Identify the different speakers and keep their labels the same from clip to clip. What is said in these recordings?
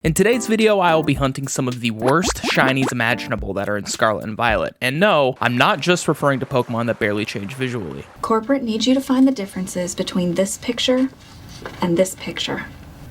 Speaker 1: In today's video, I will be hunting some of the worst shinies imaginable that are in Scarlet and Violet. And no, I'm not just referring to Pokemon that barely change visually.
Speaker 2: Corporate needs you to find the differences between this picture and this picture.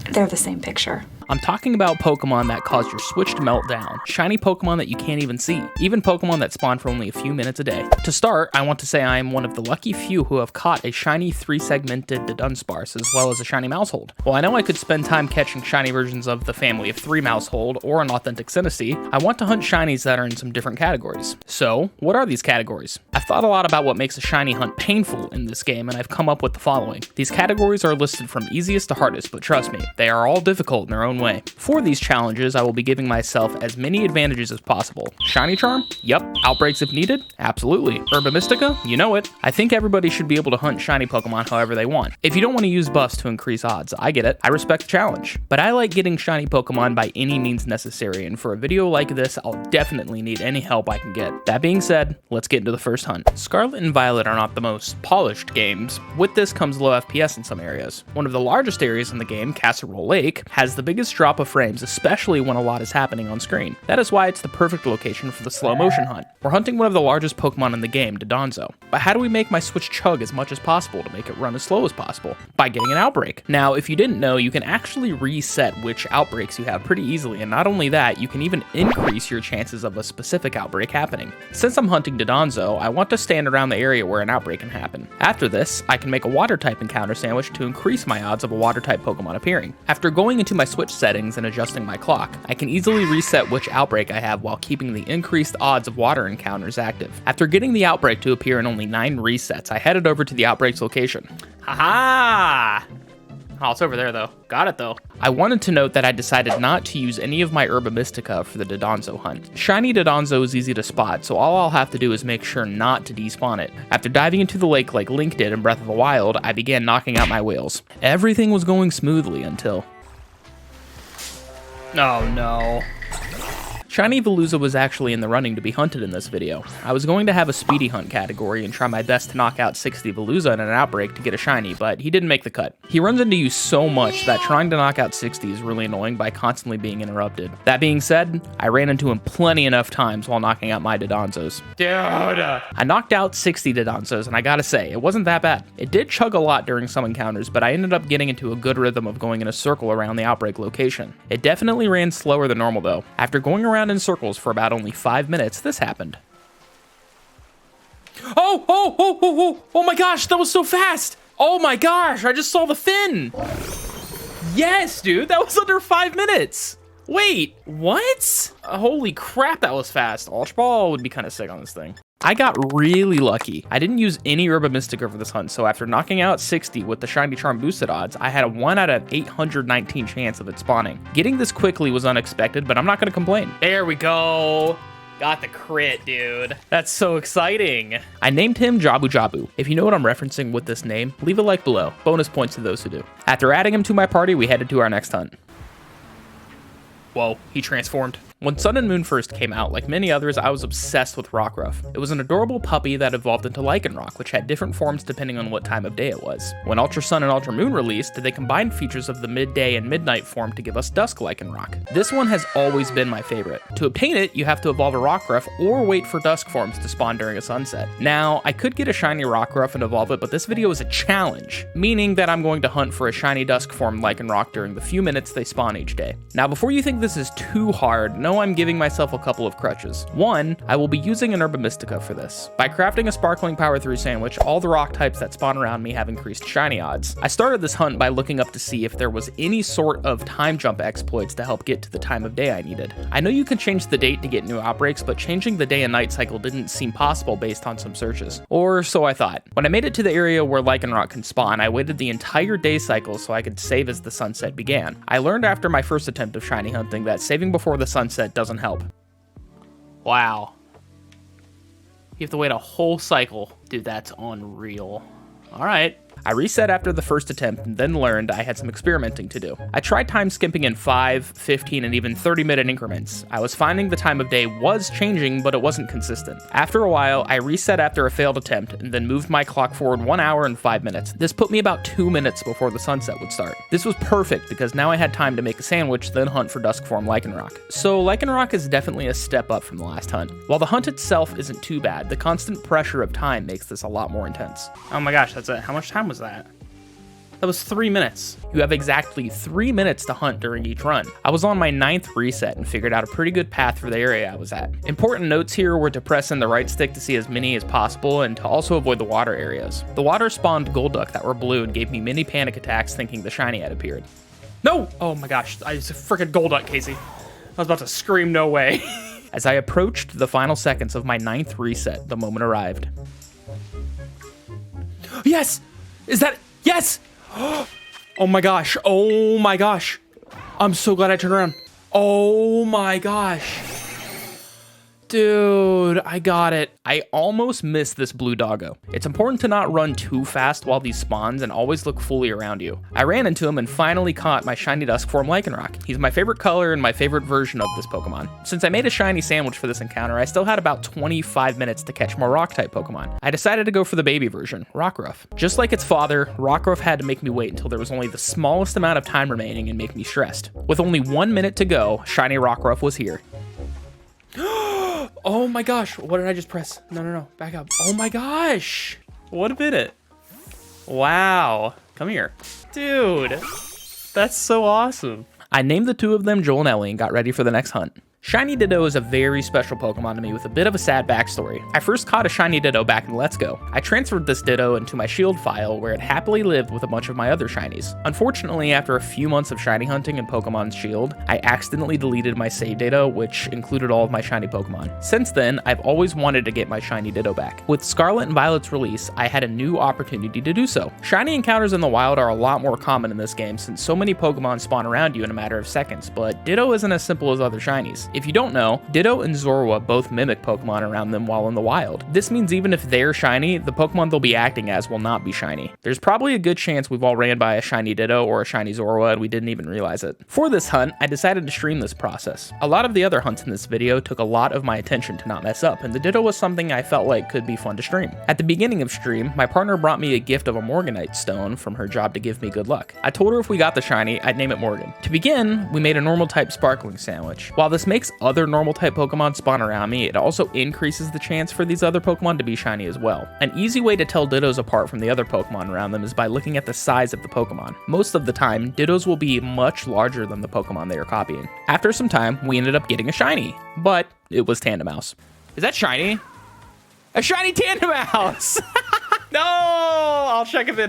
Speaker 2: They're the same picture.
Speaker 1: I'm talking about Pokemon that cause your Switch to melt down, shiny Pokemon that you can't even see, even Pokemon that spawn for only a few minutes a day. To start, I want to say I am one of the lucky few who have caught a shiny 3-segmented Dunsparce as well as a shiny Mousehold. While I know I could spend time catching shiny versions of the family of 3 Mousehold or an authentic Sinistee, I want to hunt shinies that are in some different categories. So, what are these categories? I've thought a lot about what makes a shiny hunt painful in this game, and I've come up with the following. These categories are listed from easiest to hardest, but trust me, they are all difficult in their own way. For these challenges, I will be giving myself as many advantages as possible. Shiny Charm? Yep. Outbreaks if needed? Absolutely. Herba Mystica? You know it. I think everybody should be able to hunt shiny Pokemon however they want. If you don't want to use buffs to increase odds, I get it. I respect the challenge. But I like getting shiny Pokemon by any means necessary, and for a video like this, I'll definitely need any help I can get. That being said, let's get into the first hunt. Scarlet and Violet are not the most polished games. With this comes low FPS in some areas. One of the largest areas in the game, Casserole Lake, has the biggest drop of frames, especially when a lot is happening on screen. That is why it's the perfect location for the slow motion hunt. We're hunting one of the largest Pokemon in the game, Donzo. But how do we make my Switch chug as much as possible to make it run as slow as possible? By getting an outbreak. Now, if you didn't know, you can actually reset which outbreaks you have pretty easily, and not only that, you can even increase your chances of a specific outbreak happening. Since I'm hunting Donzo, I want to stand around the area where an outbreak can happen. After this, I can make a water type encounter sandwich to increase my odds of a water type Pokemon appearing. After going into my Switch settings and adjusting my clock, I can easily reset which outbreak I have while keeping the increased odds of water encounters active. After getting the outbreak to appear in only 9 resets, I headed over to the outbreak's location. Haha! Oh, it's over there though. Got it though. I wanted to note that I decided not to use any of my Herba Mystica for the Donzo hunt. Shiny Donzo is easy to spot, so all I'll have to do is make sure not to despawn it. After diving into the lake like Link did in Breath of the Wild, I began knocking out my whales. Everything was going smoothly until... Oh no. Shiny Veluza was actually in the running to be hunted in this video. I was going to have a speedy hunt category and try my best to knock out 60 Veluza in an outbreak to get a shiny, but he didn't make the cut. He runs into you so much that trying to knock out 60 is really annoying by constantly being interrupted. That being said, I ran into him plenty enough times while knocking out my Dodonzos. Dude! I knocked out 60 Dodonzos, and I gotta say, it wasn't that bad. It did chug a lot during some encounters, but I ended up getting into a good rhythm of going in a circle around the outbreak location. It definitely ran slower than normal though. After going around in circles for about only 5 minutes, this happened. Oh my gosh, that was so fast! Oh my gosh, I just saw the fin! Yes, dude, that was under 5 minutes! Wait, what? Holy crap, that was fast. Ultra Ball would be kind of sick on this thing. I got really lucky. I didn't use any Herba Mystica for this hunt, so after knocking out 60 with the Shiny Charm boosted odds, I had a 1 out of 819 chance of it spawning. Getting this quickly was unexpected, but I'm not gonna complain. There we go. Got the crit, dude. That's so exciting. I named him Jabu Jabu. If you know what I'm referencing with this name, leave a like below. Bonus points to those who do. After adding him to my party, we headed to our next hunt. Whoa, he transformed. When Sun and Moon first came out, like many others, I was obsessed with Rockruff. It was an adorable puppy that evolved into Lycanroc, which had different forms depending on what time of day it was. When Ultra Sun and Ultra Moon released, they combined features of the midday and midnight form to give us Dusk Lycanroc. This one has always been my favorite. To obtain it, you have to evolve a Rockruff or wait for Dusk forms to spawn during a sunset. Now, I could get a shiny Rockruff and evolve it, but this video is a challenge, meaning that I'm going to hunt for a shiny Dusk form Lycanroc during the few minutes they spawn each day. Now, before you think this is too hard, know I'm giving myself a couple of crutches. One, I will be using an Herba Mystica for this. By crafting a Sparkling Power 3 sandwich, all the rock types that spawn around me have increased shiny odds. I started this hunt by looking up to see if there was any sort of time jump exploits to help get to the time of day I needed. I know you can change the date to get new outbreaks, but changing the day and night cycle didn't seem possible based on some searches. Or so I thought. When I made it to the area where Lycanroc can spawn, I waited the entire day cycle so I could save as the sunset began. I learned after my first attempt of shiny hunting that saving before the sunset doesn't help. Wow. You have to wait a whole cycle. Dude, that's unreal. All right. I reset after the first attempt and then learned I had some experimenting to do. I tried time skipping in 5, 15, and even 30-minute increments. I was finding the time of day was changing, but it wasn't consistent. After a while, I reset after a failed attempt and then moved my clock forward 1 hour and 5 minutes. This put me about 2 minutes before the sunset would start. This was perfect because now I had time to make a sandwich, then hunt for dusk-form lichen rock. So lichen rock is definitely a step up from the last hunt. While the hunt itself isn't too bad, the constant pressure of time makes this a lot more intense. Oh my gosh, that's it. How much time was that? That was 3 minutes. You have exactly 3 minutes to hunt during each run. I was on my 9th reset and figured out a pretty good path for the area I was at. Important notes here were to press in the right stick to see as many as possible and to also avoid the water areas. The water spawned gold duck that were blue and gave me many panic attacks thinking the shiny had appeared. No! Oh my gosh, it's a freaking gold duck, Casey. I was about to scream no way. As I approached the final seconds of my 9th reset, the moment arrived. Yes! Is that... Yes! Oh my gosh. Oh my gosh. I'm so glad I turned around. Oh my gosh. Dude, I got it. I almost missed this blue doggo. It's important to not run too fast while these spawns and always look fully around you. I ran into him and finally caught my shiny dusk-form Lycanroc. He's my favorite color and my favorite version of this Pokemon. Since I made a shiny sandwich for this encounter, I still had about 25 minutes to catch more rock-type Pokemon. I decided to go for the baby version, Rockruff. Just like its father, Rockruff had to make me wait until there was only the smallest amount of time remaining and make me stressed. With only 1 minute to go, shiny Rockruff was here. Oh my gosh, what did I just press? No, back up. Oh my gosh, what a minute. Wow, come here. Dude, that's so awesome. I named the two of them Joel and Ellie and got ready for the next hunt. Shiny Ditto is a very special Pokemon to me with a bit of a sad backstory. I first caught a Shiny Ditto back in Let's Go. I transferred this Ditto into my Shield file where it happily lived with a bunch of my other Shinies. Unfortunately, after a few months of Shiny hunting in Pokemon's Shield, I accidentally deleted my save data, which included all of my Shiny Pokemon. Since then, I've always wanted to get my Shiny Ditto back. With Scarlet and Violet's release, I had a new opportunity to do so. Shiny encounters in the wild are a lot more common in this game since so many Pokemon spawn around you in a matter of seconds, but Ditto isn't as simple as other Shinies. If you don't know, Ditto and Zorua both mimic Pokemon around them while in the wild. This means even if they're shiny, the Pokemon they'll be acting as will not be shiny. There's probably a good chance we've all ran by a shiny Ditto or a shiny Zorua and we didn't even realize it. For this hunt, I decided to stream this process. A lot of the other hunts in this video took a lot of my attention to not mess up, and the Ditto was something I felt like could be fun to stream. At the beginning of stream, my partner brought me a gift of a Morganite stone from her job to give me good luck. I told her if we got the shiny, I'd name it Morgan. To begin, we made a normal type sparkling sandwich. While this makes other normal type Pokemon spawn around me, it also increases the chance for these other Pokemon to be shiny as well. An easy way to tell Dittos apart from the other Pokemon around them is by looking at the size of the Pokemon. Most of the time, Dittos will be much larger than the Pokemon they are copying. After some time, we ended up getting a shiny, but it was Tandemaus. Is that shiny? A shiny Tandemaus! No! I'll check if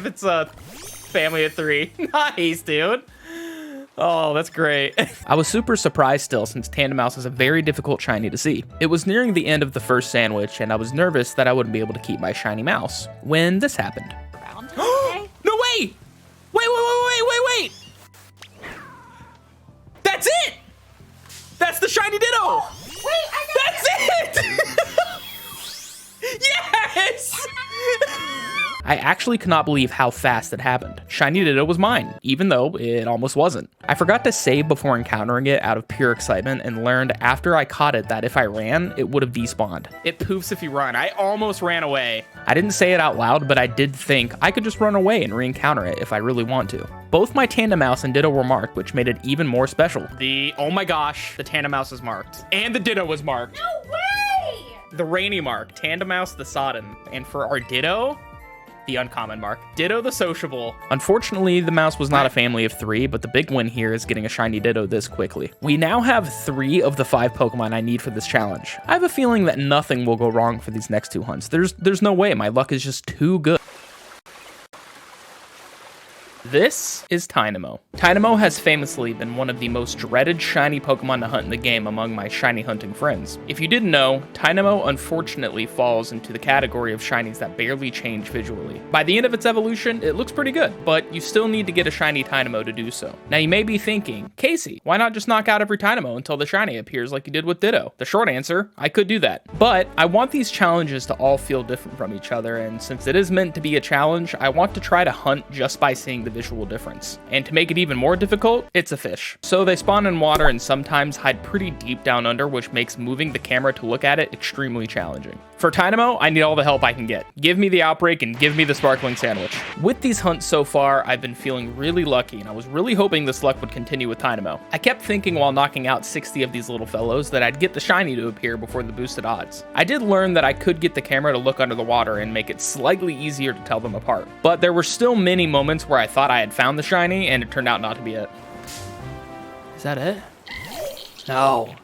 Speaker 1: it's a family of 3. Nice, dude. Oh, that's great. I was super surprised still since Tandemaus is a very difficult shiny to see. It was nearing the end of the first sandwich and I was nervous that I wouldn't be able to keep my shiny mouse when this happened. No way! Wait! That's it! That's the shiny Ditto!
Speaker 3: Wait,
Speaker 1: That's it! Yes! I actually cannot believe how fast it happened. Shiny Ditto was mine, even though it almost wasn't. I forgot to save before encountering it out of pure excitement and learned after I caught it that if I ran, it would have despawned. It poofs if you run. I almost ran away. I didn't say it out loud, but I did think I could just run away and re-encounter it if I really want to. Both my Tandemaus and Ditto were marked, which made it even more special. Oh my gosh, the Tandemaus is marked. And the Ditto was marked.
Speaker 3: No way!
Speaker 1: The rainy mark, Tandemaus the Sodden. And for our Ditto, the uncommon mark, Ditto the Sociable. Unfortunately, the mouse was not a family of 3, but the big win here is getting a shiny Ditto this quickly. We now have 3 of the 5 Pokemon I need for this challenge. I have a feeling that nothing will go wrong for these next 2 hunts. There's no way, my luck is just too good. This is Tynamo. Tynamo has famously been one of the most dreaded shiny Pokemon to hunt in the game among my shiny hunting friends. If you didn't know, Tynamo unfortunately falls into the category of shinies that barely change visually. By the end of its evolution, it looks pretty good, but you still need to get a shiny Tynamo to do so. Now you may be thinking, Casey, why not just knock out every Tynamo until the shiny appears like you did with Ditto? The short answer, I could do that. But I want these challenges to all feel different from each other, and since it is meant to be a challenge, I want to try to hunt just by seeing the visual difference. And to make it even more difficult, it's a fish. So they spawn in water and sometimes hide pretty deep down under, which makes moving the camera to look at it extremely challenging. For Tynamo, I need all the help I can get. Give me the outbreak and give me the sparkling sandwich. With these hunts so far, I've been feeling really lucky, and I was really hoping this luck would continue with Tynamo. I kept thinking while knocking out 60 of these little fellows that I'd get the shiny to appear before the boosted odds. I did learn that I could get the camera to look under the water and make it slightly easier to tell them apart. But there were still many moments where I thought I had found the shiny, and it turned out not to be it. Is that it? No.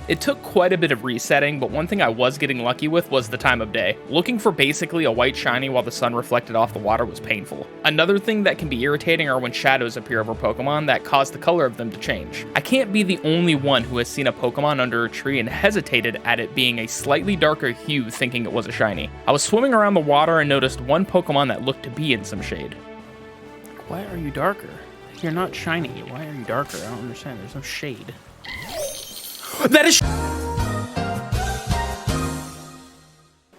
Speaker 1: It took quite a bit of resetting, but one thing I was getting lucky with was the time of day. Looking for basically a white shiny while the sun reflected off the water was painful. Another thing that can be irritating are when shadows appear over Pokemon that cause the color of them to change. I can't be the only one who has seen a Pokemon under a tree and hesitated at it being a slightly darker hue thinking it was a shiny. I was swimming around the water and noticed one Pokemon that looked to be in some shade. Why are you darker? You're not shiny. Why are you darker? I don't understand. There's no shade. That is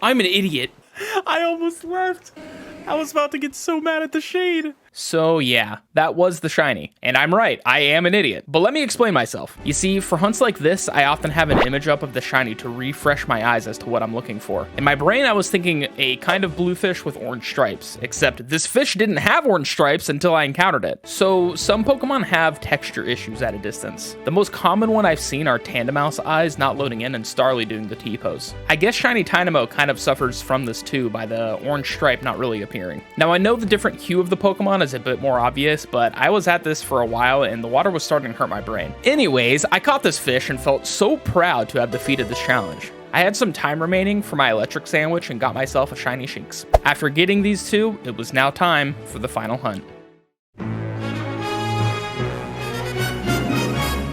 Speaker 1: I'm an idiot. I almost left. I was about to get so mad at the shade. So yeah, that was the shiny. And I'm right, I am an idiot. But let me explain myself. You see, for hunts like this, I often have an image up of the shiny to refresh my eyes as to what I'm looking for. In my brain, I was thinking a kind of blue fish with orange stripes, except this fish didn't have orange stripes until I encountered it. So some Pokemon have texture issues at a distance. The most common one I've seen are Tandemaus eyes not loading in and Starly doing the T-pose. I guess shiny Tynamo kind of suffers from this too by the orange stripe not really appearing. Now I know the different hue of the Pokemon is a bit more obvious, but I was at this for a while and the water was starting to hurt my brain. Anyways, I caught this fish and felt so proud to have defeated this challenge. I had some time remaining for my electric sandwich and got myself a shiny Shinx. After getting these two, it was now time for the final hunt.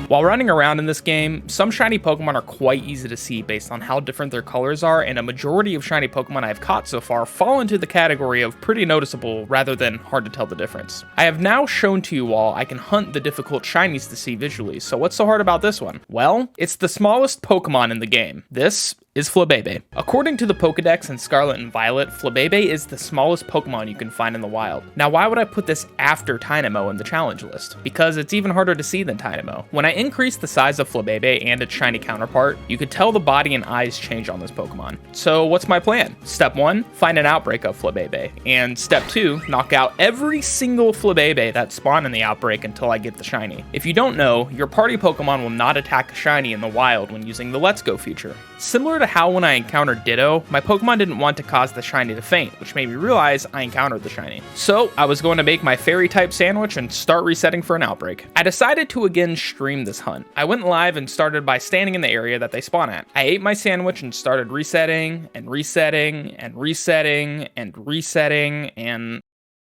Speaker 1: While running around in this game, some shiny Pokemon are quite easy to see based on how different their colors are, and a majority of shiny Pokemon I've caught so far fall into the category of pretty noticeable rather than hard to tell the difference. I have now shown to you all I can hunt the difficult shinies to see visually, so what's so hard about this one? Well, it's the smallest Pokemon in the game. This is Flabebe. According to the Pokedex in Scarlet and Violet, Flabebe is the smallest Pokemon you can find in the wild. Now, why would I put this after Tynamo in the challenge list? Because it's even harder to see than Tynamo. When I increased the size of Flabebe and its shiny counterpart, you could tell the body and eyes change on this Pokemon. So what's my plan? Step 1, find an outbreak of Flabebe. And step 2, knock out every single Flabebe that spawn in the outbreak until I get the shiny. If you don't know, your party Pokemon will not attack a shiny in the wild when using the Let's Go feature. Similar to how when I encountered Ditto, my Pokemon didn't want to cause the shiny to faint, which made me realize I encountered the shiny. So I was going to make my fairy type sandwich and start resetting for an outbreak. I decided to again stream this hunt. I went live and started by standing in the area that they spawn at. I ate my sandwich and started resetting and resetting and resetting and resetting and...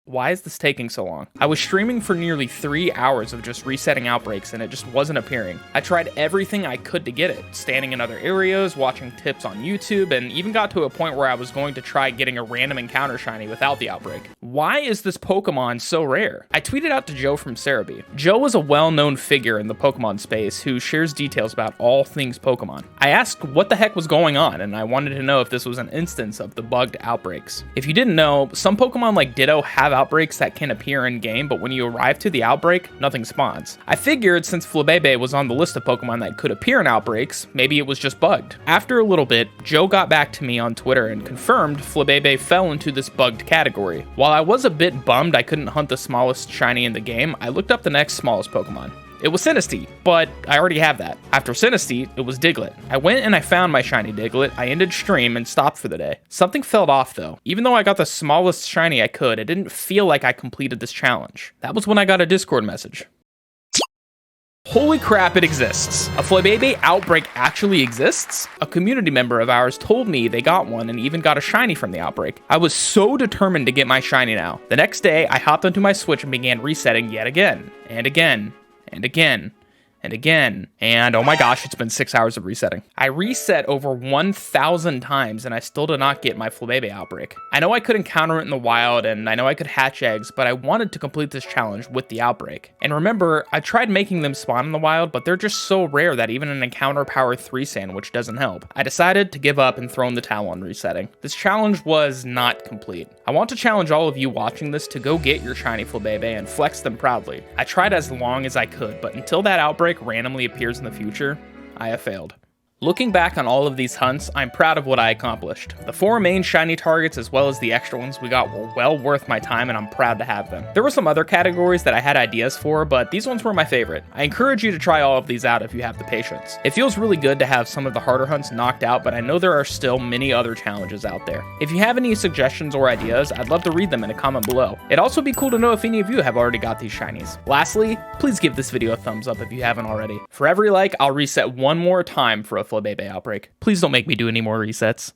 Speaker 1: Why is this taking so long? I was streaming for nearly 3 hours of just resetting outbreaks and it just wasn't appearing. I tried everything I could to get it, standing in other areas, watching tips on YouTube, and even got to a point where I was going to try getting a random encounter shiny without the outbreak. Why is this Pokemon so rare? I tweeted out to Joe from Cerebi. Joe is a well-known figure in the Pokemon space who shares details about all things Pokemon. I asked what the heck was going on, and I wanted to know if this was an instance of the bugged outbreaks. If you didn't know, some Pokemon like Ditto have outbreaks that can appear in game, but when you arrive to the outbreak, nothing spawns. I figured since Flabebe was on the list of Pokemon that could appear in outbreaks, maybe it was just bugged. After a little bit, Joe got back to me on Twitter and confirmed Flabebe fell into this bugged category. While I was a bit bummed I couldn't hunt the smallest shiny in the game, I looked up the next smallest Pokemon. It was Sinistea, but I already have that. After Sinistea, it was Diglett. I went and I found my shiny Diglett, I ended stream and stopped for the day. Something felt off though. Even though I got the smallest shiny I could, it didn't feel like I completed this challenge. That was when I got a Discord message. Holy crap, it exists. A Flabébé outbreak actually exists? A community member of ours told me they got one and even got a shiny from the outbreak. I was so determined to get my shiny now. The next day, I hopped onto my Switch and began resetting yet again, and again, and again, and again, and oh my gosh, it's been 6 hours of resetting. I reset over 1,000 times and I still did not get my Flabébé outbreak. I know I could encounter it in the wild and I know I could hatch eggs, but I wanted to complete this challenge with the outbreak. And remember, I tried making them spawn in the wild, but they're just so rare that even an encounter power 3 sandwich doesn't help. I decided to give up and throw in the towel on resetting. This challenge was not complete. I want to challenge all of you watching this to go get your shiny Flabébé and flex them proudly. I tried as long as I could, but until that outbreak randomly appears in the future, I have failed. Looking back on all of these hunts, I'm proud of what I accomplished. The 4 main shiny targets as well as the extra ones we got were well worth my time and I'm proud to have them. There were some other categories that I had ideas for, but these ones were my favorite. I encourage you to try all of these out if you have the patience. It feels really good to have some of the harder hunts knocked out, but I know there are still many other challenges out there. If you have any suggestions or ideas, I'd love to read them in a comment below. It'd also be cool to know if any of you have already got these shinies. Lastly, please give this video a thumbs up if you haven't already. For every like, I'll reset one more time for a Flabébé outbreak. Please don't make me do any more resets.